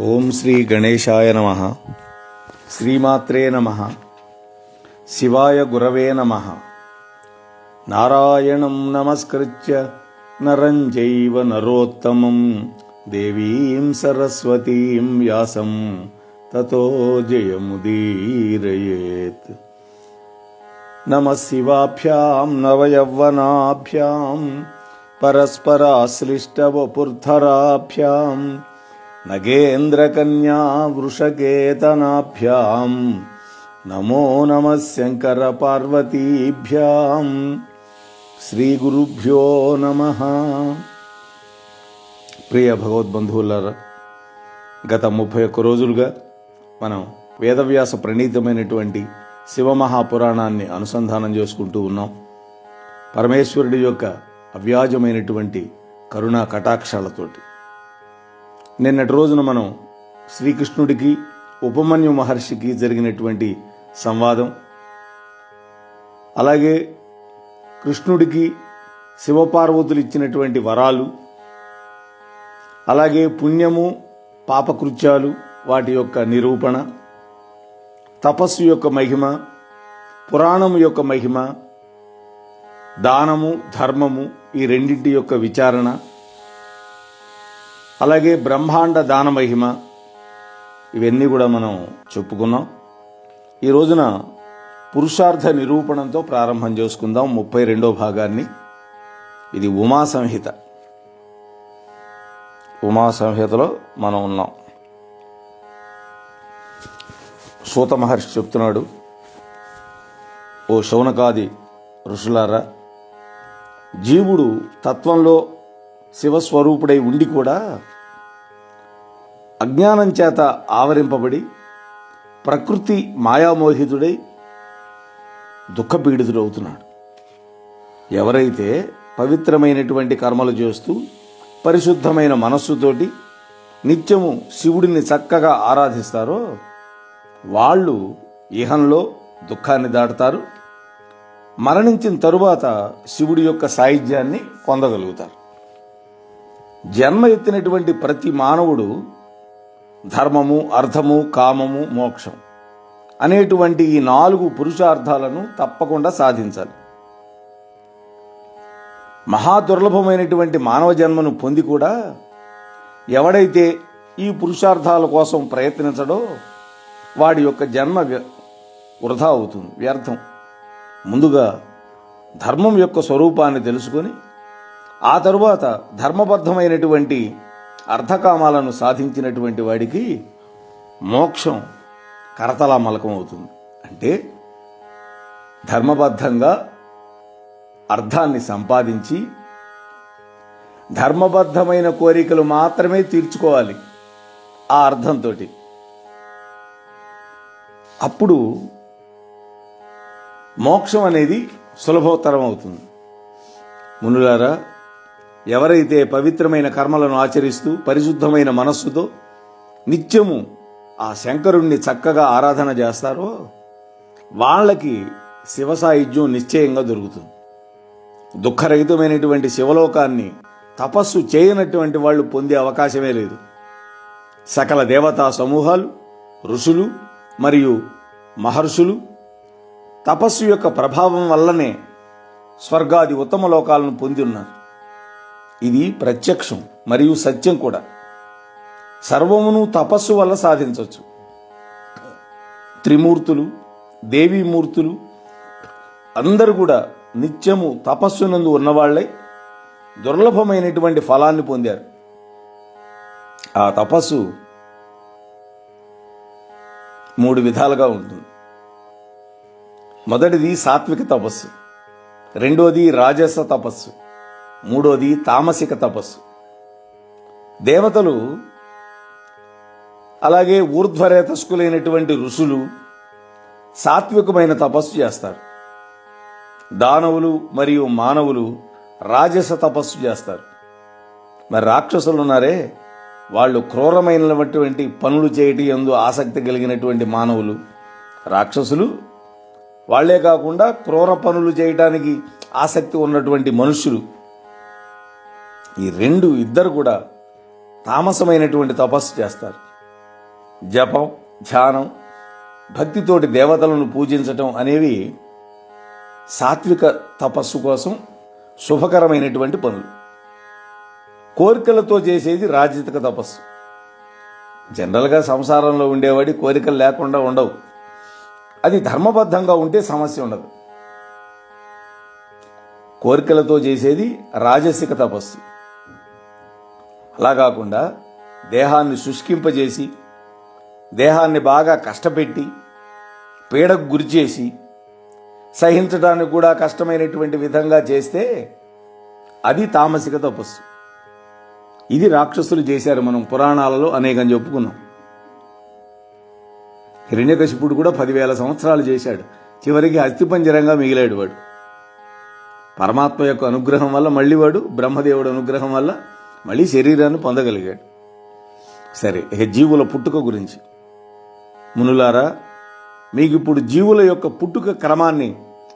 ఓం శ్రీ గణేశాయ నమః. శ్రీమాత్రే నమః. శివాయ గురవే నమః. నారాయణం నమస్కృత్య నరం చైవ నరోత్తమం దేవీం సరస్వతీం వ్యాసం తతో జయముదీరయేత్. నమః శివాభ్యాం నవయవ్వనాభ్యాం పరస్పరాశ్లిష్టవపుర్ధరాభ్యాం నగేంద్రకన్యా వృషకేతనాభ్యాం నమో నమః శంకర పార్వతీభ్యాం. శ్రీ గురుభ్యో నమః. ప్రియ భగవద్బంధువులారా, గత 31 రోజులుగా మనం వేదవ్యాస ప్రణీతమైనటువంటి శివమహాపురాణాన్ని అనుసంధానం చేసుకుంటూ ఉన్నాం. పరమేశ్వరుడి యొక్క అవ్యాజమైనటువంటి కరుణా కటాక్షాలతోటి నిన్నటి రోజున మనం శ్రీకృష్ణుడికి ఉపమన్యు మహర్షికి జరిగినటువంటి సంవాదం, అలాగే కృష్ణుడికి శివపార్వతులు ఇచ్చినటువంటి వరాలు, అలాగే పుణ్యము పాపకృత్యాలు వాటి యొక్క నిరూపణ, తపస్సు యొక్క మహిమ, పురాణము యొక్క మహిమ, దానము ధర్మము ఈ రెండింటి యొక్క విచారణ, అలాగే బ్రహ్మాండ దాన మహిమ, ఇవన్నీ కూడా మనం చెప్పుకున్నాం. ఈ రోజున పురుషార్థ నిరూపణంతో ప్రారంభం చేసుకుందాం 32వ భాగాన్ని. ఇది ఉమా సంహిత. ఉమా సంహితలో మనం ఉన్నాం. సూత మహర్షి చెప్తున్నాడు, ఓ శౌనకాది ఋషులారా, జీవుడు తత్వంలో శివస్వరూపుడై ఉండి కూడా అజ్ఞానం చేత ఆవరింపబడి ప్రకృతి మాయామోహితుడై దుఃఖపీడితుడవుతున్నాడు. ఎవరైతే పవిత్రమైనటువంటి కర్మలు చేస్తూ పరిశుద్ధమైన మనస్సుతోటి నిత్యము శివుడిని చక్కగా ఆరాధిస్తారో వాళ్ళు ఇహంలో దుఃఖాన్ని దాటుతారు, మరణించిన తరువాత శివుడి యొక్క సాయుధ్యాన్ని పొందగలుగుతారు. జన్మ ఎత్తినటువంటి ప్రతి మానవుడు ధర్మము, అర్థము, కామము, మోక్షం అనేటువంటి ఈ 4 పురుషార్థాలను తప్పకుండా సాధించాలి. మహాదుర్లభమైనటువంటి మానవ జన్మను పొంది కూడా ఎవడైతే ఈ పురుషార్థాల కోసం ప్రయత్నించడో వాడి యొక్క జన్మ వృధా అవుతుంది, వ్యర్థం. ముందుగా ధర్మం యొక్క స్వరూపాన్ని తెలుసుకొని ఆ తరువాత ధర్మబద్ధమైనటువంటి అర్థకామాలను సాధించినటువంటి వాడికి మోక్షం కరతలామలకం అవుతుంది. అంటే ధర్మబద్ధంగా అర్థాన్ని సంపాదించి ధర్మబద్ధమైన కోరికలు మాత్రమే తీర్చుకోవాలి ఆ అర్థంతో. అప్పుడు మోక్షం అనేది సులభతరం అవుతుంది. మునులారా, ఎవరైతే పవిత్రమైన కర్మలను ఆచరిస్తూ పరిశుద్ధమైన మనస్సుతో నిత్యము ఆ శంకరుణ్ణి చక్కగా ఆరాధన చేస్తారో వాళ్ళకి శివ సాయుధ్యం నిశ్చయంగా దొరుకుతుంది. దుఃఖరహితమైనటువంటి శివలోకాన్ని తపస్సు చేయనటువంటి వాళ్ళు పొందే అవకాశమే లేదు. సకల దేవతా సమూహాలు, ఋషులు మరియు మహర్షులు తపస్సు యొక్క ప్రభావం వల్లనే స్వర్గాది ఉత్తమ లోకాలను పొంది ఉన్నారు. ఇది ప్రత్యక్షం మరియు సత్యం కూడా. సర్వమును తపస్సు వల్ల సాధించవచ్చు. త్రిమూర్తులు, దేవీమూర్తులు అందరూ కూడా నిత్యము తపస్సునందు ఉన్నవాళ్లే దుర్లభమైనటువంటి ఫలాన్ని పొందారు. ఆ తపస్సు 3 విధాలుగా ఉంటుంది. మొదటిది సాత్విక తపస్సు, రెండోది రాజస తపస్సు, మూడోది తామసిక తపస్సు. దేవతలు అలాగే ఊర్ధ్వరేతస్కులైనటువంటి ఋషులు సాత్వికమైన తపస్సు చేస్తారు. దానవులు మరియు మానవులు రాజస తపస్సు చేస్తారు. మరి రాక్షసులు ఉన్నారే, వాళ్ళు క్రూరమైనటువంటి పనులు చేయటం యందు ఆసక్తి కలిగినటువంటి మానవులు. రాక్షసులు వాళ్లే కాకుండా క్రూర పనులు చేయటానికి ఆసక్తి ఉన్నటువంటి మనుష్యులు. ఈ ఇద్దరు కూడా తామసమైనటువంటి తపస్సు చేస్తారు. జపం, ధ్యానం, భక్తితోటి దేవతలను పూజించటం అనేవి సాత్విక తపస్సు కోసం శుభకరమైనటువంటి పనులు. కోరికలతో చేసేది రాజసిక తపస్సు. జనరల్గా సంసారంలో ఉండేవాడి కోరికలు లేకుండా ఉండవు. అది ధర్మబద్ధంగా ఉంటే సమస్య ఉండదు. కోరికలతో చేసేది రాజసిక తపస్సు. అలా కాకుండా దేహాన్ని శుష్కింపజేసి, దేహాన్ని బాగా కష్టపెట్టి, పీడకు గురిచేసి, సహించడానికి కూడా కష్టమైనటువంటి విధంగా చేస్తే అది తామసిక తపస్సు. ఇది రాక్షసులు చేశారు. మనం పురాణాలలో అనేకం చెప్పుకున్నాం. హిరణ్యకశిపుడు కూడా 10,000 సంవత్సరాలు చేశాడు. చివరికి అస్థిపంజరంగా మిగిలాడు వాడు. పరమాత్మ యొక్క అనుగ్రహం వల్ల మళ్ళీ వాడు బ్రహ్మదేవుడు అనుగ్రహం వల్ల మళ్ళీ శరీరాన్ని పొందగలిగాడు. సరే, ఇక జీవుల పుట్టుక గురించి. మునులారా, మీకు ఇప్పుడు జీవుల యొక్క పుట్టుక క్రమాన్ని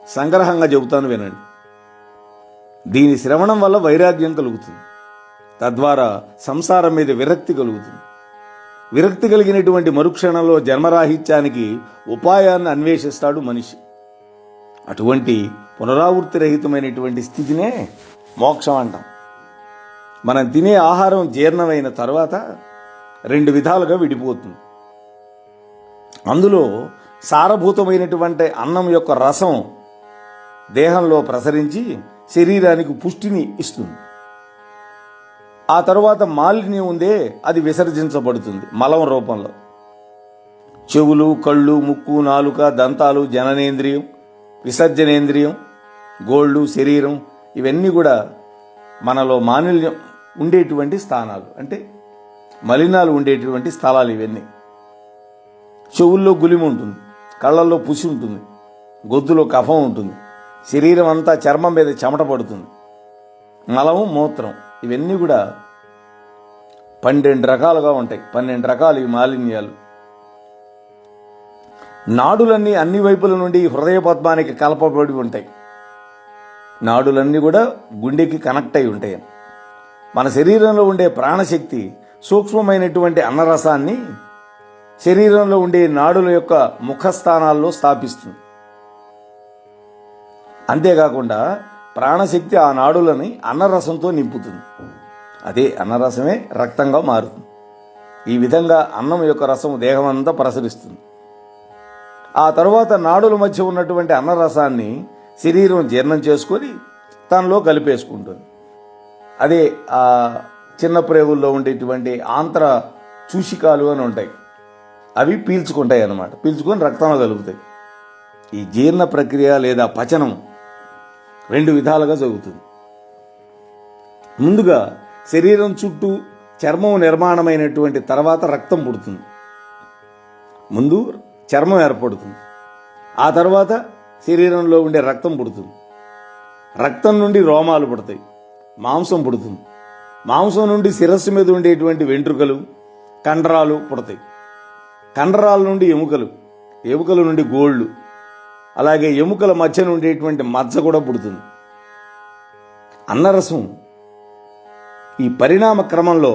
సంగ్రహంగా చెబుతాను, వినండి. దీని శ్రవణం వల్ల వైరాగ్యం కలుగుతుంది. తద్వారా సంసారం మీద విరక్తి కలుగుతుంది. విరక్తి కలిగినటువంటి మరుక్షణంలో జన్మరాహిత్యానికి ఉపాయాన్ని అన్వేషిస్తాడు మనిషి. అటువంటి పునరావృత్తి రహితమైనటువంటి స్థితినే మోక్షం అంటాం. మనం తినే ఆహారం జీర్ణమైన తర్వాత 2 విధాలుగా విడిపోతుంది. అందులో సారభూతమైనటువంటి అన్నం యొక్క రసం దేహంలో ప్రసరించి శరీరానికి పుష్టిని ఇస్తుంది. ఆ తరువాత మాలిన్యం ఉందే, అది విసర్జించబడుతుంది మలం రూపంలో. చెవులు, కళ్ళు, ముక్కు, నాలుక, దంతాలు, జననేంద్రియం, విసర్జనేంద్రియం, గోళ్ళు, శరీరం, ఇవన్నీ కూడా మనలో మాలిన్యం ఉండేటువంటి స్థానాలు, అంటే మలినాలు ఉండేటువంటి స్థలాలు ఇవన్నీ. చెవుల్లో గులిమి ఉంటుంది, కళ్ళల్లో పుసి ఉంటుంది, గొంతులో కఫం ఉంటుంది, శరీరం అంతా చర్మం మీద చెమట పడుతుంది. మలము, మూత్రం, ఇవన్నీ కూడా 12 రకాలుగా ఉంటాయి. 12 రకాలు ఈ మాలిన్యాలు. నాడులన్నీ అన్ని వైపుల నుండి హృదయ పద్మానికి కలపబడి ఉంటాయి. నాడులన్నీ కూడా గుండెకి కనెక్ట్ అయి ఉంటాయి. మన శరీరంలో ఉండే ప్రాణశక్తి సూక్ష్మమైనటువంటి అన్నరసాన్ని శరీరంలో ఉండే నాడుల యొక్క ముఖస్థానాల్లో స్థాపిస్తుంది. అంతేకాకుండా ప్రాణశక్తి ఆ నాడులని అన్నరసంతో నింపుతుంది. అదే అన్నరసమే రక్తంగా మారుతుంది. ఈ విధంగా అన్నం యొక్క రసం దేహమంతా ప్రసరిస్తుంది. ఆ తరువాత నాడుల మధ్య ఉన్నటువంటి అన్నరసాన్ని శరీరం జీర్ణం చేసుకొని తనలో కలిపేసుకుంటుంది. అదే ఆ చిన్న ప్రేగుల్లో ఉండేటువంటి ఆంత్ర చూషికాలు అని ఉంటాయి. అవి పీల్చుకుంటాయి అన్నమాట. పీల్చుకొని రక్తంలో కలుగుతాయి. ఈ జీర్ణ ప్రక్రియ లేదా పచనం 2 విధాలుగా జరుగుతుంది. ముందుగా శరీరం చుట్టూ చర్మం నిర్మాణమైనటువంటి తర్వాత రక్తం పుడుతుంది. ముందు చర్మం ఏర్పడుతుంది. ఆ తర్వాత శరీరంలో ఉండే రక్తం పుడుతుంది. రక్తం నుండి రోమాలు పుడతాయి, మాంసం పుడుతుంది. మాంసం నుండి శిరస్సు మీద ఉండేటువంటి వెంట్రుకలు, కండరాలు పుడతాయి. కండరాల నుండి ఎముకలు, ఎముకల నుండి గోళ్ళు, అలాగే ఎముకల మధ్య ఉండేటువంటి మజ్జ కూడా పుడుతుంది. అన్నరసం ఈ పరిణామ క్రమంలో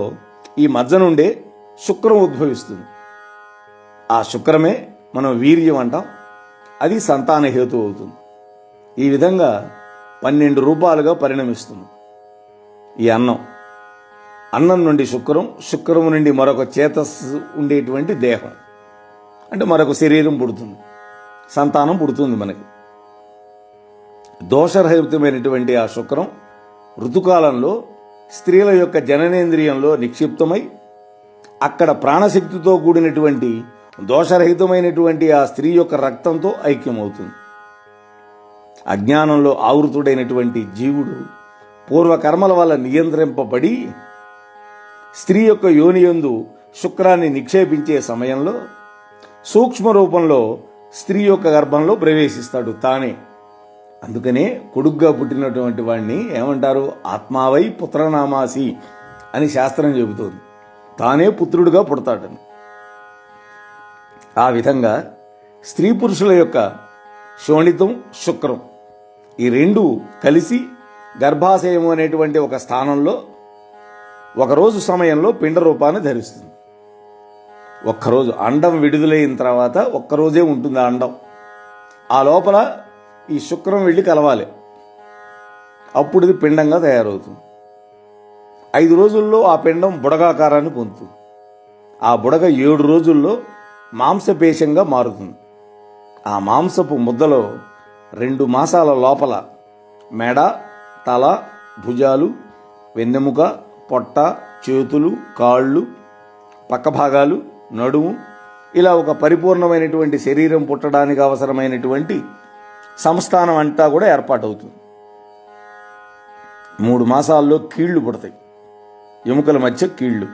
ఈ మజ్జ నుండే శుక్రం ఉద్భవిస్తుంది. ఆ శుక్రమే మనం వీర్యం అంటాం. అది సంతాన హేతు అవుతుంది. ఈ విధంగా 12 రూపాలుగా పరిణమిస్తుంది ఈ అన్నం. అన్నం నుండి శుక్రం, శుక్రం నుండి మరొక చేతస్సు ఉండేటువంటి దేహం, అంటే మరొక శరీరం పుడుతుంది, సంతానం పుడుతుంది మనకి. దోషరహితమైనటువంటి ఆ శుక్రం ఋతుకాలంలో స్త్రీల యొక్క జననేంద్రియంలో నిక్షిప్తమై అక్కడ ప్రాణశక్తితో కూడినటువంటి దోషరహితమైనటువంటి ఆ స్త్రీ యొక్క రక్తంతో ఐక్యమవుతుంది. అజ్ఞానంలో ఆవృతుడైనటువంటి జీవుడు పూర్వకర్మల వల్ల నియంత్రింపబడి స్త్రీ యొక్క యోనియందు శుక్రాన్ని నిక్షేపించే సమయంలో సూక్ష్మ రూపంలో స్త్రీ యొక్క గర్భంలో ప్రవేశిస్తాడు తానే. అందుకనే కొడుగ్గా పుట్టినటువంటి వాడిని ఏమంటారు? ఆత్మావై పుత్రనామాసి అని శాస్త్రం చెబుతోంది. తానే పుత్రుడిగా పుడతాడని. ఆ విధంగా స్త్రీ పురుషుల యొక్క శోణితం, శుక్రం ఈ 2 కలిసి గర్భాశయము అనేటువంటి ఒక స్థానంలో ఒకరోజు సమయంలో పిండ రూపాన్ని ధరిస్తుంది. ఒక్కరోజు అండం విడుదలైన తర్వాత ఒక్కరోజే ఉంటుంది ఆ అండం. ఆ లోపల ఈ శుక్రం వెళ్ళి కలవాలి. అప్పుడు ఇది పిండంగా తయారవుతుంది. 5 రోజుల్లో ఆ పిండం బుడగాకారాన్ని పొందుతుంది. ఆ బుడగ 7 రోజుల్లో మాంసపేశంగా మారుతుంది. ఆ మాంసపు ముద్దలో 2 మాసాల లోపల మెడ, తల, భుజాలు, వెన్నెముక, పొట్ట, చేతులు, కాళ్ళు, పక్క భాగాలు, నడుము, ఇలా ఒక పరిపూర్ణమైనటువంటి శరీరం పుట్టడానికి అవసరమైనటువంటి సంస్థానం అంతా కూడా ఏర్పాటవుతుంది. 3 మాసాల్లో కీళ్లు పుడతాయి, ఎముకల మధ్య కీళ్లు.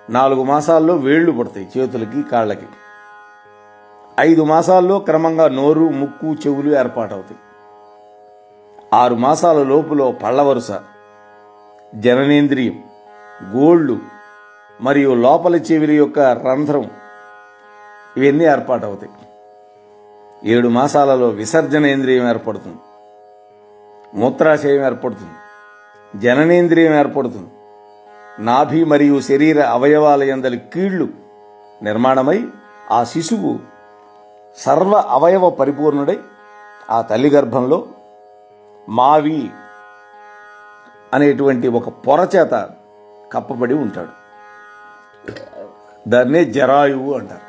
4 మాసాల్లో వేళ్లు పుడతాయి చేతులకి, కాళ్ళకి. 5 మాసాల్లో క్రమంగా నోరు, ముక్కు, చెవులు ఏర్పాటవుతాయి. 6 మాసాల లోపులో పళ్ళ వరుస, జననేంద్రియం, గోళ్ళు మరియు లోపలి చెవిలి యొక్క రంధ్రం ఇవన్నీ ఏర్పాటవుతాయి. 7 మాసాలలో విసర్జనేంద్రియం ఏర్పడుతుంది, మూత్రాశయం ఏర్పడుతుంది, జననేంద్రియం ఏర్పడుతుంది. నాభి మరియు శరీర అవయవాల యందలి కీళ్లు నిర్మాణమై ఆ శిశువు సర్వ అవయవ పరిపూర్ణుడై ఆ తల్లి గర్భంలో మావి అనేటువంటి ఒక పొరచేత కప్పబడి ఉంటాడు. దాన్నే జరాయువు అంటారు.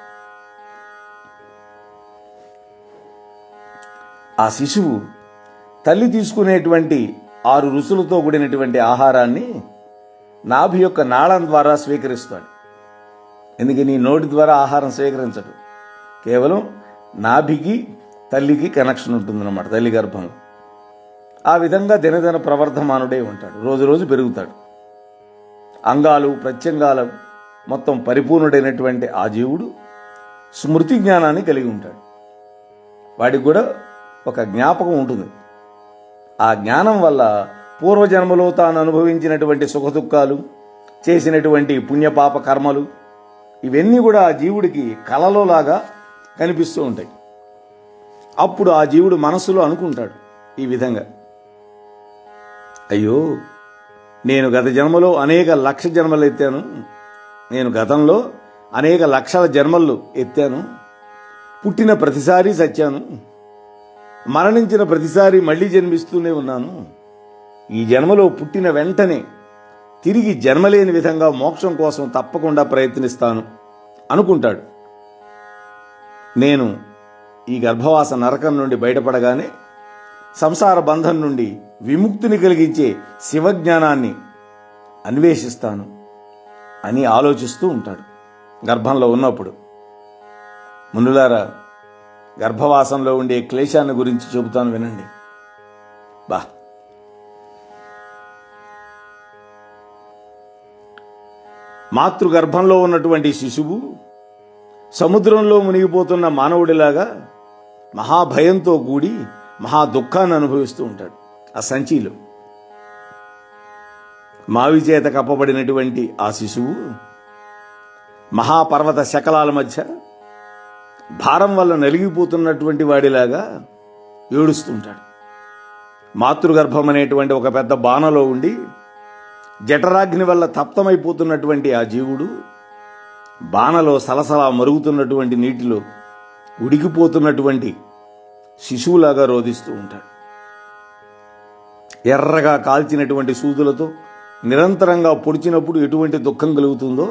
ఆ శిశువు తల్లి తీసుకునేటువంటి 6 రుచులతో కూడినటువంటి ఆహారాన్ని నాభి యొక్క నాళం ద్వారా స్వీకరిస్తాడు. ఎందుకని నోటి ద్వారా ఆహారం స్వీకరించడు. కేవలం నాభికి తల్లికి కనెక్షన్ ఉంటుందన్నమాట తల్లి గర్భంలో. ఆ విధంగా దినదిన ప్రవర్ధమానుడై ఉంటాడు. రోజు రోజు పెరుగుతాడు. అంగాలు, ప్రత్యంగాలు మొత్తం పరిపూర్ణుడైనటువంటి ఆ జీవుడు స్మృతి జ్ఞానాన్ని కలిగి ఉంటాడు. వాడికి కూడా ఒక జ్ఞాపకం ఉంటుంది. ఆ జ్ఞానం వల్ల పూర్వజన్మలో తాను అనుభవించినటువంటి సుఖదుఖాలు, చేసినటువంటి పుణ్యపాప కర్మలు ఇవన్నీ కూడా ఆ జీవుడికి కలలోలాగా కనిపిస్తూ ఉంటాయి. అప్పుడు ఆ జీవుడు మనస్సులో అనుకుంటాడు ఈ విధంగా, అయ్యో నేను గత జన్మలో అనేక లక్ష జన్మలు ఎత్తాను, నేను గతంలో అనేక లక్షల జన్మలు ఎత్తాను, పుట్టిన ప్రతిసారి చచ్చాను, మరణించిన ప్రతిసారి మళ్ళీ జన్మిస్తూనే ఉన్నాను. ఈ జన్మలో పుట్టిన వెంటనే తిరిగి జన్మలేని విధంగా మోక్షం కోసం తప్పకుండా ప్రయత్నిస్తాను అనుకుంటాడు. నేను ఈ గర్భవాస నరకం నుండి బయటపడగానే సంసార బంధం నుండి విముక్తిని కలిగించే శివజ్ఞానాన్ని అన్వేషిస్తాను అని ఆలోచిస్తూ ఉంటాడు గర్భంలో ఉన్నప్పుడు. మునులారా, గర్భవాసంలో ఉండే క్లేశాన్ని గురించి చెబుతాను వినండి. మాతృగర్భంలో ఉన్నటువంటి శిశువు సముద్రంలో మునిగిపోతున్న మానవుడిలాగా మహాభయంతో కూడి మహా దుఃఖాన్ని అనుభవిస్తూ ఉంటాడు. ఆ సంచిలో మావి చేత కప్పబడినటువంటి ఆ శిశువు మహాపర్వత శకలాల మధ్య భారం వల్ల నలిగిపోతున్నటువంటి వాడిలాగా ఏడుస్తుంటాడు. మాతృగర్భం అనేటువంటి ఒక పెద్ద బాణలో ఉండి జఠరాగ్ని వల్ల తప్తమైపోతున్నటువంటి ఆ జీవుడు బాణలో సలసలా మరుగుతున్నటువంటి నీటిలో ఉడికిపోతున్నటువంటి శిశువులాగా రోధిస్తూ ఉంటాడు. ఎర్రగా కాల్చినటువంటి సూదులతో నిరంతరంగా పొడిచినప్పుడు ఎటువంటి దుఃఖం కలుగుతుందో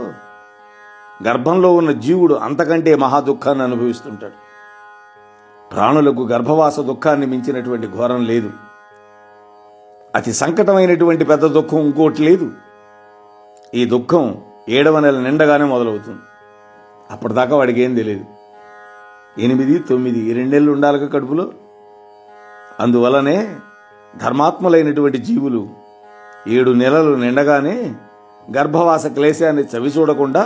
గర్భంలో ఉన్న జీవుడు అంతకంటే మహా దుఃఖాన్ని అనుభవిస్తుంటాడు. ప్రాణులకు గర్భవాస దుఃఖాన్ని మించినటువంటి ఘోరం లేదు. అతి సంకటమైనటువంటి పెద్ద దుఃఖం ఇంకోటి లేదు. ఈ దుఃఖం 7వ నెల నిండగానే మొదలవుతుంది. అప్పటిదాకా వాడికి ఏం తెలియదు. 8, 9 ఈ 2 నెలలు ఉండాలిగా కడుపులో. అందువలనే ధర్మాత్మలైనటువంటి జీవులు 7 నెలలు నిండగానే గర్భవాస క్లేశాన్ని చవి చూడకుండా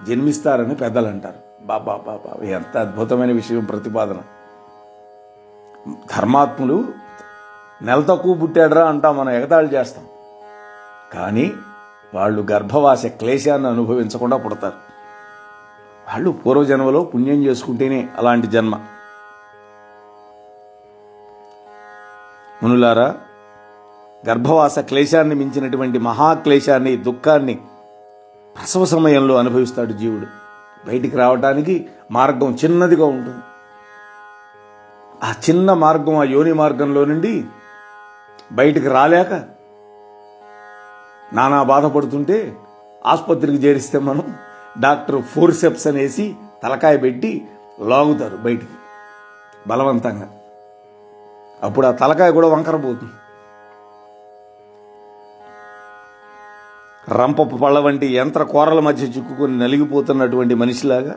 జన్మిస్తారని పెద్దలు అంటారు. బాబా బాబా, ఎంత అద్భుతమైన విషయం ప్రతిపాదన. ధర్మాత్ములు నెల తక్కువ పుట్టాడరా అంటాం, మనం ఎగతాళి చేస్తాం. కానీ వాళ్ళు గర్భవాస క్లేశాన్ని అనుభవించకుండా పుడతారు. వాళ్ళు పూర్వజన్మలో పుణ్యం చేసుకుంటేనే అలాంటి జన్మ. మునులారా, గర్భవాస క్లేశాన్ని మించినటువంటి మహాక్లేశాన్ని, దుఃఖాన్ని ప్రసవ సమయంలో అనుభవిస్తాడు జీవుడు. బయటికి రావడానికి మార్గం చిన్నదిగా ఉంటుంది. ఆ చిన్న మార్గం, ఆ యోని మార్గంలో నుండి బయటికి రాలేక నానా బాధపడుతుంటే ఆసుపత్రికి చేరిస్తే మనం డాక్టర్ ఫోర్సెప్స్ అనేసి తలకాయ పెట్టి లాగుతారు బయటికి బలవంతంగా. అప్పుడు ఆ తలకాయ కూడా వంకరపోతుంది. రంపపు పళ్ళ వంటి యంత్ర కోరల మధ్య చిక్కుకొని నలిగిపోతున్నటువంటి మనిషిలాగా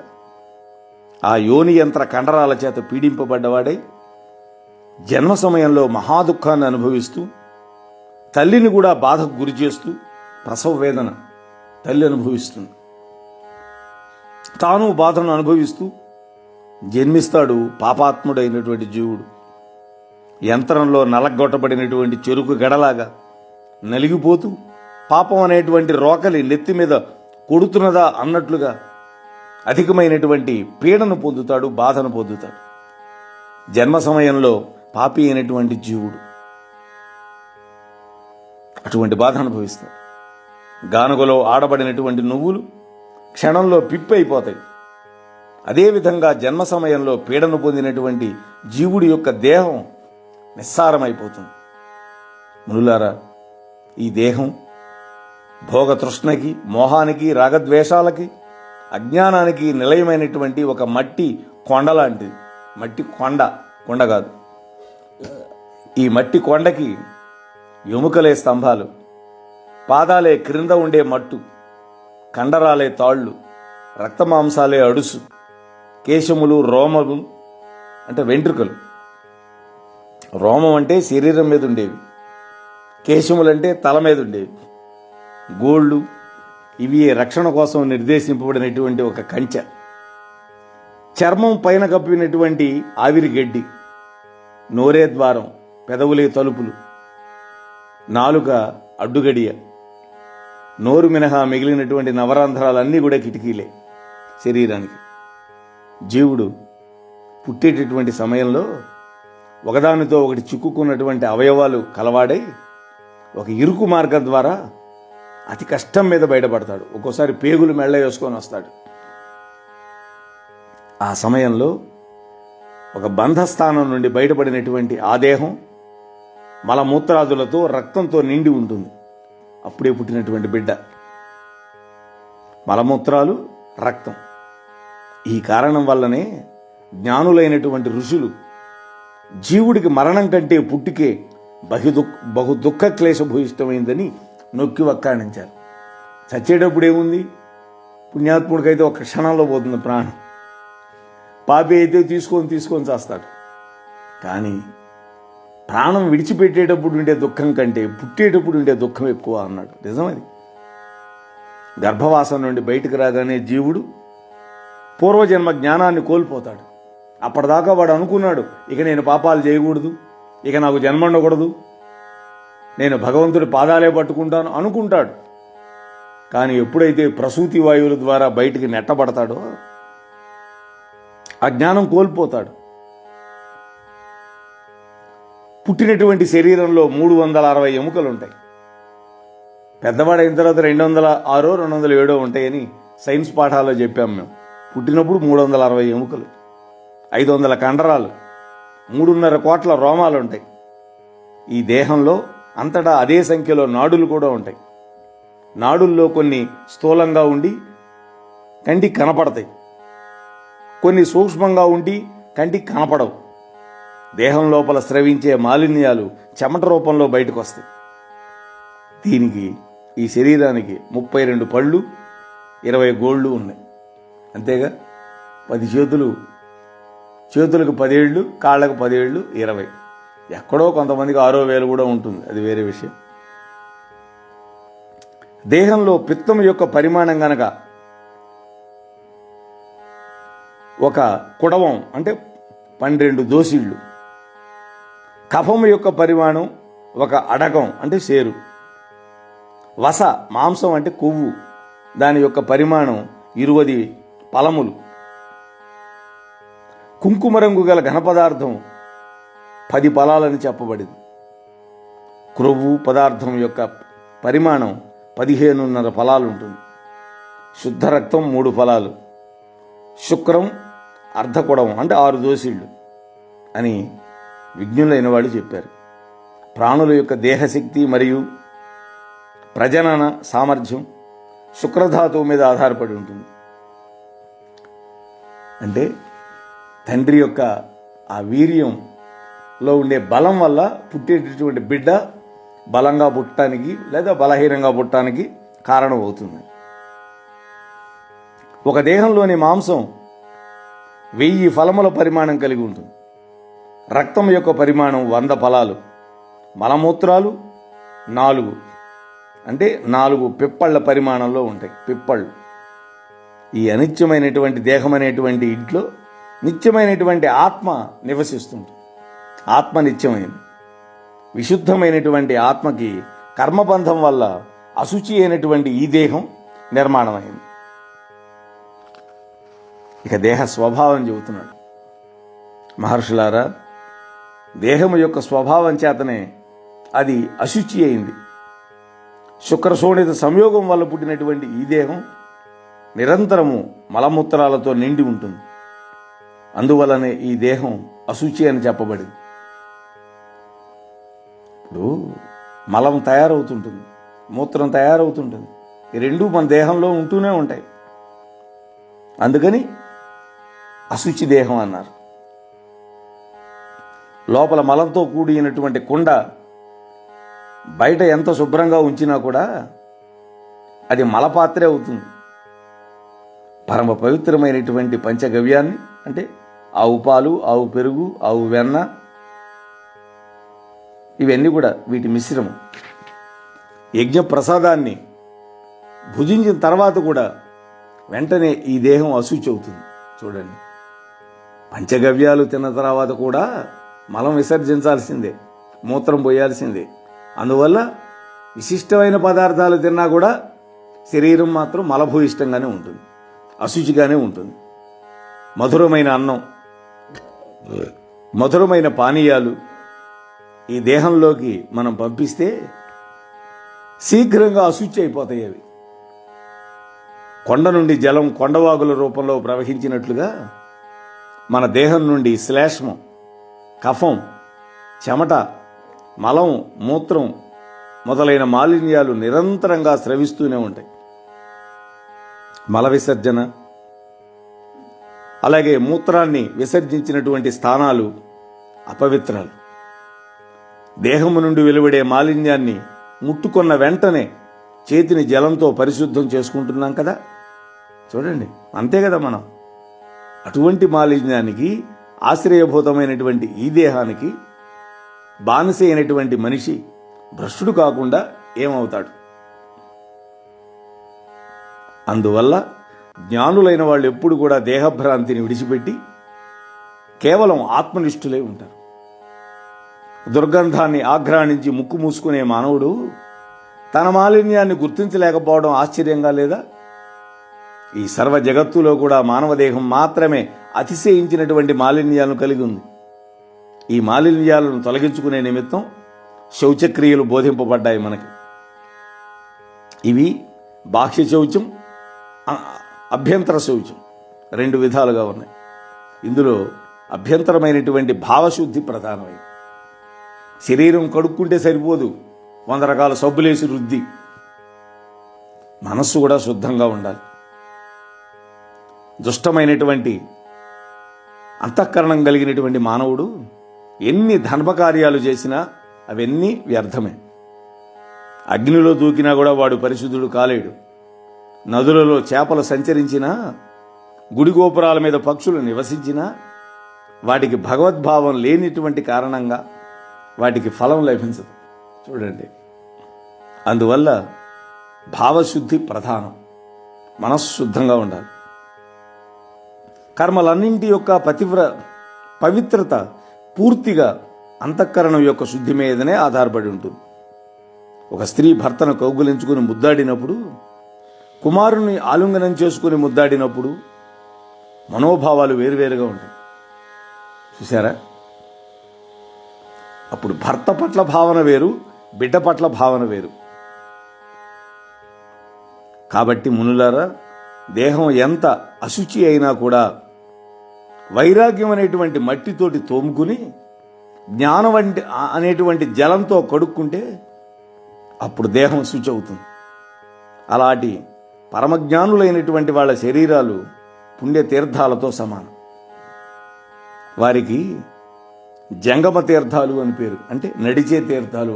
ఆ యోని యంత్ర కండరాల చేత పీడింపబడ్డవాడై జన్మ సమయంలో మహాదుఖాన్ని అనుభవిస్తూ, తల్లిని కూడా బాధకు గురి చేస్తూ, ప్రసవ వేదన తల్లి అనుభవిస్తుంది, తాను బాధను అనుభవిస్తూ జన్మిస్తాడు పాపాత్ముడైనటువంటి జీవుడు. యంత్రంలో నలగొట్టబడినటువంటి చెరుకు గడలాగా నలిగిపోతూ, పాపం అనేటువంటి రోకలి నెత్తి మీద కొడుతున్నదా అన్నట్లుగా అధికమైనటువంటి పీడను పొందుతాడు, బాధను పొందుతాడు. జన్మ సమయంలో పాపి అయినటువంటి జీవుడు అటువంటి బాధ అనుభవిస్తాడు. గానుగలో ఆడబడినటువంటి నువ్వులు క్షణంలో పిప్పి అయిపోతాయి. అదేవిధంగా జన్మ సమయంలో పీడను పొందినటువంటి జీవుడి యొక్క దేహం నిస్సారమైపోతుంది. మునులారా, ఈ దేహం భోగతృష్ణకి, మోహానికి, రాగద్వేషాలకి, అజ్ఞానానికి నిలయమైనటువంటి ఒక మట్టి కొండ లాంటిది. మట్టి కొండ కాదు. ఈ మట్టి కొండకి ఎముకలే స్తంభాలు, పాదాలే క్రింద ఉండే మట్టు, కండరాలే తాళ్ళు, రక్తమాంసాలే అడుసు, కేశములు, రోమములు అంటే వెంట్రుకలు. రోమం అంటే శరీరం మీద ఉండేవి, కేశములంటే తల మీద ఉండేవి, గోళ్ళు ఇవి రక్షణ కోసం నిర్దేశింపబడినటువంటి ఒక కంచె. చర్మం పైన కప్పినటువంటి ఆవిరి గడ్డి, నోరే ద్వారం, పెదవులే తలుపులు, నాలుక అడ్డుగడియ, నోరు మినహా మిగిలినటువంటి నవరంధ్రాలన్నీ కూడా కిటికీలే శరీరానికి. జీవుడు పుట్టేటటువంటి సమయంలో ఒకదానితో ఒకటి చిక్కుకున్నటువంటి అవయవాలు కలవాడై ఒక ఇరుకు మార్గం ద్వారా అతి కష్టం మీద బయటపడతాడు. ఒక్కోసారి పేగులు మెళ్ళ వేసుకొని వస్తాడు. ఆ సమయంలో ఒక బంధస్థానం నుండి బయటపడినటువంటి ఆ దేహం మలమూత్రాదులతో, రక్తంతో నిండి ఉంటుంది. అప్పుడే పుట్టినటువంటి బిడ్డ మలమూత్రాలు, రక్తం. ఈ కారణం వల్లనే జ్ఞానులైనటువంటి ఋషులు జీవుడికి మరణం కంటే పుట్టుకే బహు దుఃఖ క్లేశభూయిష్టమైందని నొక్కి వక్కాణించారు. చచ్చేటప్పుడు ఏముంది? పుణ్యాత్ముడికైతే ఒక క్షణంలో పోతుంది ప్రాణం, పాపి అయితే తీసుకొని చేస్తాడు. కానీ ప్రాణం విడిచిపెట్టేటప్పుడు ఉండే దుఃఖం కంటే పుట్టేటప్పుడు ఉండే దుఃఖం ఎక్కువ అన్నాడు. నిజమది. గర్భవాసం నుండి బయటకు రాగానే జీవుడు పూర్వజన్మ జ్ఞానాన్ని కోల్పోతాడు. అప్పటిదాకా వాడు అనుకున్నాడు, ఇక నేను పాపాలు చేయకూడదు, ఇక నాకు జన్మ ఉండకూడదు, నేను భగవంతుడి పాదాలే పట్టుకుంటాను అనుకుంటాడు. కానీ ఎప్పుడైతే ప్రసూతి వాయువుల ద్వారా బయటికి నెట్టబడతాడో ఆ జ్ఞానం కోల్పోతాడు. పుట్టినటువంటి శరీరంలో 360 ఎముకలు ఉంటాయి. పెద్దవాడైన తర్వాత 206 207 ఉంటాయని సైన్స్ పాఠాల్లో చెప్పాం మేము. పుట్టినప్పుడు 360 ఎముకలు, 500 కండరాలు, 3.5 కోట్ల రోమాలు ఉంటాయి. ఈ దేహంలో అంతటా అదే సంఖ్యలో నాడులు కూడా ఉంటాయి. నాడుల్లో కొన్ని స్థూలంగా ఉండి కంటికి కనపడతాయి, కొన్ని సూక్ష్మంగా ఉండి కంటికి కనపడవు. దేహం లోపల స్రవించే మాలిన్యాలు చెమట రూపంలో బయటకు వస్తాయి. దీనికి, ఈ శరీరానికి 32 పళ్ళు, 20 గోళ్ళు ఉన్నాయి. అంతేగా 10 చేతులకు 10 ఏళ్ళు, కాళ్ళకు 10 ఏళ్ళు, 20. ఎక్కడో కొంతమందికి 6వ వేలు కూడా ఉంటుంది, అది వేరే విషయం. దేహంలో పిత్తం యొక్క పరిమాణం గనక ఒక కుడవం అంటే 12 దోసిళ్ళు, కఫం యొక్క పరిమాణం ఒక అడగం అంటే సేరు, వస మాంసం అంటే కొవ్వు, దాని యొక్క పరిమాణం 20 పలములు, కుంకుమ రంగు గల ఘనపదార్థం 10 ఫలాలని చెప్పబడింది. క్రొవ్వు పదార్థం యొక్క పరిమాణం 15.5 ఫలాలు ఉంటుంది. శుద్ధ రక్తం 3 ఫలాలు, శుక్రం అర్ధకుడం అంటే 6 దోసిళ్ళు అని విజ్ఞులైన వాళ్ళు చెప్పారు. ప్రాణుల యొక్క దేహశక్తి మరియు ప్రజనన సామర్థ్యం శుక్రధాతువు మీద ఆధారపడి ఉంటుంది. అంటే తండ్రి యొక్క ఆ వీర్యంలో ఉండే బలం వల్ల పుట్టేటటువంటి బిడ్డ బలంగా పుట్టడానికి లేదా బలహీనంగా పుట్టడానికి కారణం అవుతుంది. ఒక దేహంలోని మాంసం 1000 ఫలముల పరిమాణం కలిగి ఉంటుంది. రక్తం యొక్క పరిమాణం 100 ఫలాలు, మలమూత్రాలు 4 అంటే 4 పిప్పళ్ళ పరిమాణంలో ఉంటాయి. పిప్పళ్ళు. ఈ అనిత్యమైనటువంటి దేహం అనేటువంటి ఇంట్లో నిత్యమైనటువంటి ఆత్మ నివసిస్తుంది. ఆత్మ నిత్యమైనది. విశుద్ధమైనటువంటి ఆత్మకి కర్మబంధం వల్ల అశుచి అయినటువంటి ఈ దేహం నిర్మాణమైంది. ఇక దేహ స్వభావం చెబుతున్నాడు. మహర్షులారా, దేహము యొక్క స్వభావం చేతనే అది అశుచి అయింది. శుక్రశోణిత సంయోగం వల్ల పుట్టినటువంటి ఈ దేహం నిరంతరము మలమూత్రాలతో నిండి ఉంటుంది. అందువలనే ఈ దేహం అశుచి అని చెప్పబడింది. ఇప్పుడు మలం తయారవుతుంటుంది, మూత్రం తయారవుతుంటుంది. ఈ రెండూ మన దేహంలో ఉంటూనే ఉంటాయి. అందుకని అశుచి దేహం అన్నారు. లోపల మలంతో కూడినటువంటి కుండ బయట ఎంత శుభ్రంగా ఉంచినా కూడా అది మలపాత్రే అవుతుంది. పరమ పవిత్రమైనటువంటి పంచగవ్యాన్ని అంటే ఆవు పాలు, ఆవు పెరుగు, ఆవు వెన్న, ఇవన్నీ కూడా వీటి మిశ్రమం. యజ్ఞ ప్రసాదాన్ని భుజించిన తర్వాత కూడా వెంటనే ఈ దేహం అశుచి అవుతుంది. చూడండి, పంచగవ్యాలు తిన్న తర్వాత కూడా మలం విసర్జించాల్సిందే, మూత్రం పోయాల్సిందే. అందువల్ల విశిష్టమైన పదార్థాలు తిన్నా కూడా శరీరం మాత్రం మలభూయిష్టంగానే ఉంటుంది, అశుచిగానే ఉంటుంది. మధురమైన అన్నం, మధురమైన పానీయాలు ఈ దేహంలోకి మనం పంపిస్తే శీఘ్రంగా అశుచి అయిపోతాయి. అవి కొండ నుండి జలం కొండవాగుల రూపంలో ప్రవహించినట్లుగా మన దేహం నుండి శ్లేష్మం, కఫం, చెమట, మలం, మూత్రం మొదలైన మాలిన్యాలు నిరంతరంగా స్రవిస్తూనే ఉంటాయి. మల విసర్జన, అలాగే మూత్రాన్ని విసర్జించినటువంటి స్థానాలు అపవిత్రాలు. దేహము నుండి వెలువడే మాలిన్యాన్ని ముట్టుకున్న వెంటనే చేతిని జలంతో పరిశుద్ధం చేసుకుంటున్నాం కదా. చూడండి, అంతే కదా మనం. అటువంటి మాలిన్యానికి ఆశ్రయభూతమైనటువంటి ఈ దేహానికి బానిస అయినటువంటి మనిషి భ్రష్టుడు కాకుండా ఏమవుతాడు? అందువల్ల జ్ఞానులైన వాళ్ళు ఎప్పుడు కూడా దేహభ్రాంతిని విడిచిపెట్టి కేవలం ఆత్మనిష్ఠులై ఉంటారు. దుర్గంధాన్ని ఆఘ్రాణించి ముక్కు మూసుకునే మానవుడు తన మాలిన్యాన్ని గుర్తించలేకపోవడం ఆశ్చర్యంగా లేదా? ఈ సర్వ జగత్తులో కూడా మానవదేహం మాత్రమే అతిశయించినటువంటి మాలిన్యాలను కలిగి ఉంది. ఈ మాలిన్యాలను తొలగించుకునే నిమిత్తం శౌచక్రియలు బోధింపబడ్డాయి మనకి. ఇవి బాహ్య శౌచం, అభ్యంతర శౌచం, 2 విధాలుగా ఉన్నాయి. ఇందులో అభ్యంతరమైనటువంటి భావశుద్ధి ప్రధానమైంది. శరీరం కడుక్కుంటే సరిపోదు, 100 రకాల సబ్బులేసి రుద్ది. మనస్సు కూడా శుద్ధంగా ఉండాలి. దుష్టమైనటువంటి అంతఃకరణం కలిగినటువంటి మానవుడు ఎన్ని ధర్మకార్యాలు చేసినా అవన్నీ వ్యర్థమే. అగ్నిలో దూకినా కూడా వాడు పరిశుద్ధుడు కాలేడు. నదులలో చేపలు సంచరించినా, గుడి గోపురాల మీద పక్షులు నివసించినా వాటికి భగవద్భావం లేనిటువంటి కారణంగా వాటికి ఫలం లభించదు. చూడండి, అందువల్ల భావశుద్ధి ప్రధానం. మనస్సు శుద్ధంగా ఉండాలి. కర్మలన్నింటి యొక్క పవిత్రత పూర్తిగా అంతఃకరణం యొక్క శుద్ధి మీదనే ఆధారపడి ఉంటుంది. ఒక స్త్రీ భర్తను కౌగులించుకుని ముద్దాడినప్పుడు, కుమారుని ఆలింగనం చేసుకుని ముద్దాడినప్పుడు మనోభావాలు వేరువేరుగా ఉంటాయి. చూసారా? అప్పుడు భర్త పట్ల భావన వేరు, బిడ్డ పట్ల భావన వేరు. కాబట్టి మునులారా, దేహం ఎంత అశుచి అయినా కూడా వైరాగ్యం అనేటువంటి మట్టితోటి తోముకుని జ్ఞానం అనేటువంటి జలంతో కడుక్కుంటే అప్పుడు దేహం శుచి అవుతుంది. అలాంటి పరమజ్ఞానులైనటువంటి వాళ్ళ శరీరాలు పుణ్యతీర్థాలతో సమానం. వారికి జంగమ తీర్థాలు అని పేరు, అంటే నడిచే తీర్థాలు.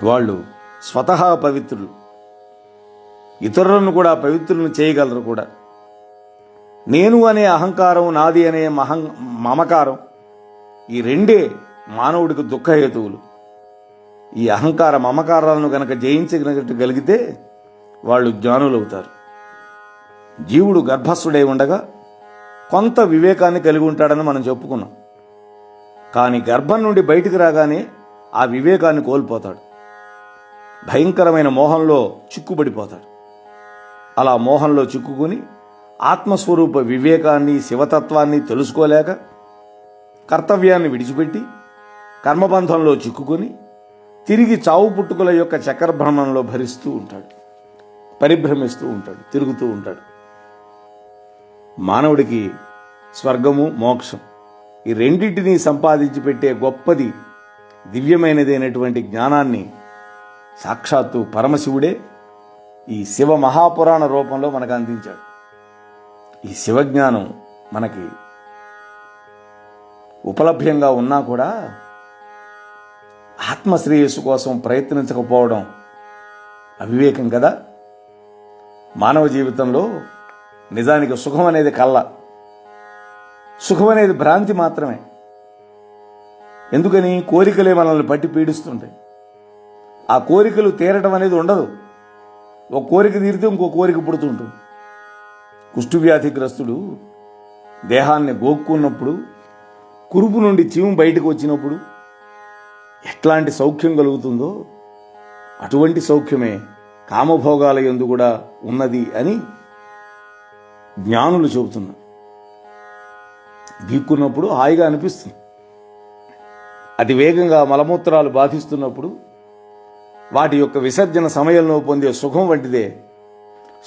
వాళ్ళు స్వతహా పవిత్రులు, ఇతరులను కూడా పవిత్రులను చేయగలరు కూడా. నేను అనే అహంకారం, నాది అనే మమకారం, ఈ రెండే మానవుడికి దుఃఖహేతువులు. ఈ అహంకార మమకారాలను కనుక జయించగలిగితే వాళ్ళు జ్ఞానులవుతారు. జీవుడు గర్భస్థుడై ఉండగా కొంత వివేకాన్ని కలిగి ఉంటాడని మనం చెప్పుకున్నాం. కానీ గర్భం నుండి బయటికి రాగానే ఆ వివేకాన్ని కోల్పోతాడు. భయంకరమైన మోహంలో చిక్కుబడిపోతాడు. అలా మోహంలో చిక్కుకుని ఆత్మస్వరూప వివేకాన్ని, శివతత్వాన్ని తెలుసుకోలేక కర్తవ్యాన్ని విడిచిపెట్టి కర్మబంధంలో చిక్కుకొని తిరిగి చావు పుట్టుకల యొక్క చక్రభ్రమణంలో భరిస్తూ ఉంటాడు, పరిభ్రమిస్తూ ఉంటాడు, తిరుగుతూ ఉంటాడు. మానవుడికి స్వర్గము, మోక్షం ఈ రెండింటినీ సంపాదించి పెట్టే గొప్పది, దివ్యమైనదైనటువంటి జ్ఞానాన్ని సాక్షాత్తు పరమశివుడే ఈ శివ మహాపురాణ రూపంలో మనకు అందించాడు. ఈ శివజ్ఞానం మనకి ఉపలభ్యంగా ఉన్నా కూడా ఆత్మశ్రేయస్సు కోసం ప్రయత్నించకపోవడం అవివేకం కదా. మానవ జీవితంలో నిజానికి సుఖం అనేది కళ్ళ, సుఖం అనేది భ్రాంతి మాత్రమే. ఎందుకని? కోరికలే మనల్ని పట్టి పీడిస్తుంటాయి. ఆ కోరికలు తీరటం అనేది ఉండదు. ఒక కోరిక తీరితే ఇంకో కోరిక పుడుతుంటుంది. కుష్ఠవ్యాధిగ్రస్తుడు దేహాన్ని గోక్కున్నప్పుడు, కురుపు నుండి చీము బయటకు వచ్చినప్పుడు ఎట్లాంటి సౌఖ్యం కలుగుతుందో అటువంటి సౌఖ్యమే కామభోగాల యందు కూడా ఉన్నది అని జ్ఞానులు చెబుతున్నారు. గీక్కున్నప్పుడు హాయిగా అనిపిస్తుంది. అతి వేగంగా మలమూత్రాలు బాధిస్తున్నప్పుడు వాటి యొక్క విసర్జన సమయంలో పొందే సుఖం వంటిదే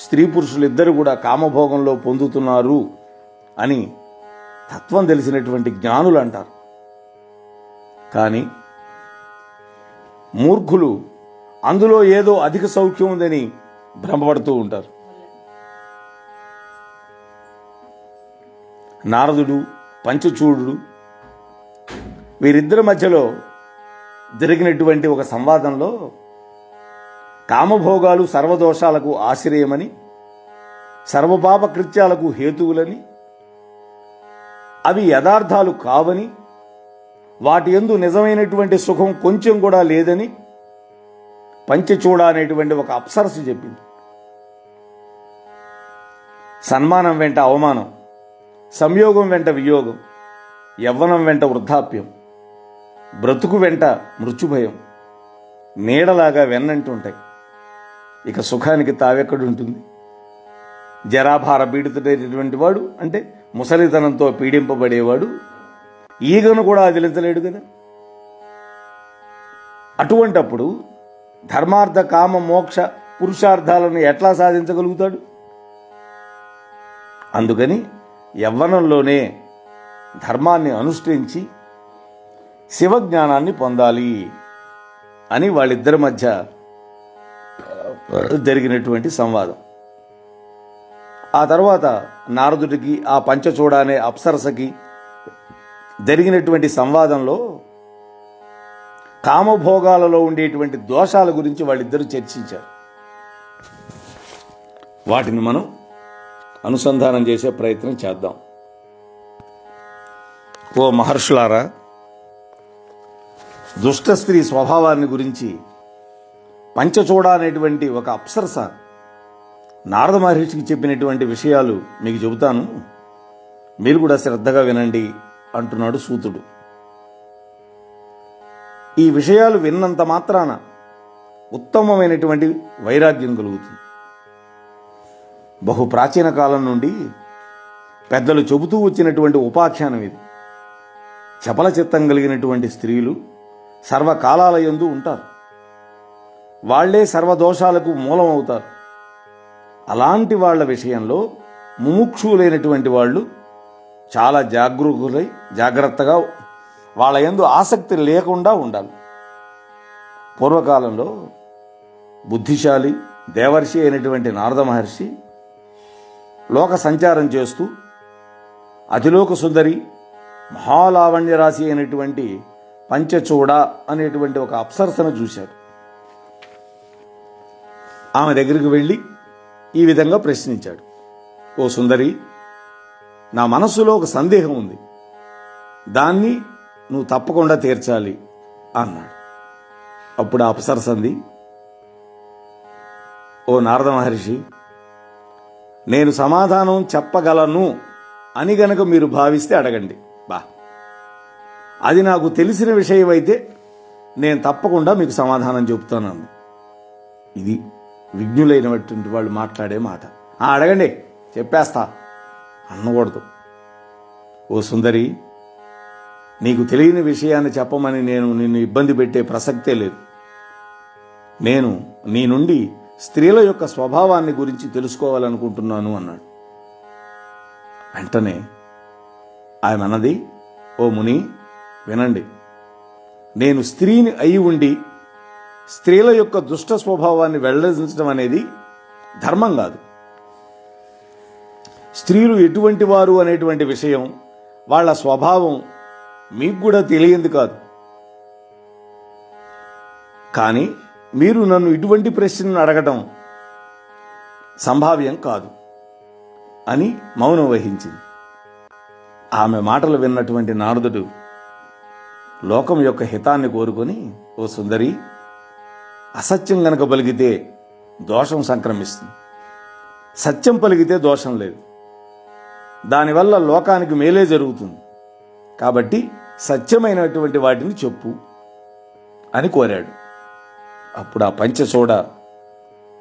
స్త్రీ పురుషులిద్దరూ కూడా కామభోగంలో పొందుతున్నారు అని తత్వం తెలిసినటువంటి జ్ఞానులు అంటారు. కానీ మూర్ఖులు అందులో ఏదో అధిక సౌఖ్యం ఉందని భ్రమపడుతూ ఉంటారు. నారదుడు, పంచచూడుడు వీరిద్దరి మధ్యలో జరిగినటువంటి ఒక సంవాదంలో కామభోగాలు సర్వదోషాలకు ఆశ్రయమని, సర్వపాప కృత్యాలకు హేతువులని, అవి యథార్థాలు కావని, వాటి యందు నిజమైనటువంటి సుఖం కొంచెం కూడా లేదని పంచచూడ అనేటువంటి ఒక అప్సరసు చెప్పింది. సన్మానం వెంట అవమానం, సంయోగం వెంట వియోగం, యవ్వనం వెంట వృద్ధాప్యం, బ్రతుకు వెంట మృత్యుభయం నీడలాగా వెన్నంటుంటాయి. ఇక సుఖానికి తావెక్కడుంటుంది? జరాభార పీడితుడైనటువంటి వాడు, అంటే ముసలితనంతో పీడింపబడేవాడు ఈగను కూడా అదిలించలేడు కదా. అటువంటప్పుడు ధర్మార్థ కామ మోక్ష పురుషార్థాలను ఎట్లా సాధించగలుగుతాడు? అందుకని యవ్వనంలోనే ధర్మాన్ని అనుష్ఠించి శివజ్ఞానాన్ని పొందాలి అని వాళ్ళిద్దరి మధ్య జరిగినటువంటి సంవాదం. ఆ తర్వాత నారదుడికి ఆ పంచచూడ అనే అప్సరసకి జరిగినటువంటి సంవాదంలో కామభోగాలలో ఉండేటువంటి దోషాల గురించి వాళ్ళిద్దరూ చర్చించారు. వాటిని మనం అనుసంధానం చేసే ప్రయత్నం చేద్దాం. ఓ మహర్షులారా, దుష్ట స్త్రీ స్వభావాన్ని గురించి పంచచూడ అనేటువంటి ఒక అప్సరస నారద మహర్షికి చెప్పినటువంటి విషయాలు మీకు చెబుతాను, మీరు కూడా శ్రద్ధగా వినండి అంటున్నాడు సూతుడు. ఈ విషయాలు విన్నంత మాత్రాన ఉత్తమమైనటువంటి వైరాగ్యం కలుగుతుంది. బహు ప్రాచీన కాలం నుండి పెద్దలు చెబుతూ వచ్చినటువంటి ఉపాఖ్యానం ఇది. చపల చిత్తం కలిగినటువంటి స్త్రీలు సర్వకాలాల యందు ఉంటారు. వాళ్లే సర్వదోషాలకు మూలం అవుతారు. అలాంటి వాళ్ళ విషయంలో ముముక్షులైనటువంటి వాళ్ళు చాలా జాగ్రత్తగా వాళ్ళ యందు ఆసక్తి లేకుండా ఉండాలి. పూర్వకాలంలో బుద్ధిశాలి దేవర్షి అయినటువంటి నారద మహర్షి లోక సంచారం చేస్తూ అతిలోక సుందరి మహాలావణ్య రాశి అయినటువంటి పంచచూడ అనేటువంటి ఒక అప్సరసను చూశారు. ఆమె దగ్గరికి వెళ్ళి ఈ విధంగా ప్రశ్నించాడు, ఓ సుందరి, నా మనస్సులో ఒక సందేహం ఉంది, దాన్ని నువ్వు తప్పకుండా తీర్చాలి అన్నాడు. అప్పుడు ఆ అప్సరసంది, ఓ నారద మహర్షి, నేను సమాధానం చెప్పగలను అని గనక మీరు భావిస్తే అడగండి. అది నాకు తెలిసిన విషయం అయితే నేను తప్పకుండా మీకు సమాధానం చెబుతాను. ఇది విజ్ఞులైనటువంటి వాళ్ళు మాట్లాడే మాట. అడగండి, చెప్పేస్తా అనకూడదు. ఓ సుందరి, నీకు తెలియని విషయాన్ని చెప్పమని నేను నిన్ను ఇబ్బంది పెట్టే ప్రసక్తే లేదు. నేను నీ నుండి స్త్రీల యొక్క స్వభావాన్ని గురించి తెలుసుకోవాలనుకుంటున్నాను అన్నాడు. వెంటనే ఆయన అన్నది, ఓ ముని, వినండి, నేను స్త్రీని అయి ఉండి స్త్రీల యొక్క దుష్ట స్వభావాన్ని వెల్లడించడం అనేది ధర్మం కాదు. స్త్రీలు ఎటువంటి వారు అనేటువంటి విషయం, వాళ్ళ స్వభావం మీకు కూడా తెలియంది కాదు. కానీ మీరు నన్ను ఇటువంటి ప్రశ్నను అడగటం సంభావ్యం కాదు అని మౌనం వహించింది. ఆమె మాటలు విన్నటువంటి నారదుడు లోకం యొక్క హితాన్ని కోరుకొని, ఓ సుందరి, అసత్యం గనక పలికితే దోషం సంక్రమిస్తుంది, సత్యం పలికితే దోషం లేదు. దానివల్ల లోకానికి మేలే జరుగుతుంది. కాబట్టి సత్యమైనటువంటి వాటిని చెప్పు అని కోరాడు. అప్పుడు ఆ పంచచూడ,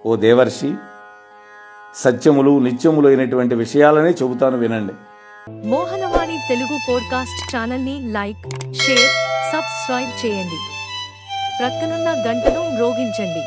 ఓ దేవర్షి, సత్యములు నిత్యములు అయినటువంటి విషయాలనే చెబుతాను, వినండి. మోహనవాణి తెలుగు పోడ్కాస్ట్ ఛానల్ ని లైక్, షేర్, సబ్స్క్రైబ్ చేయండి. ప్రక్కనున్న గంటను మ్రోగించండి.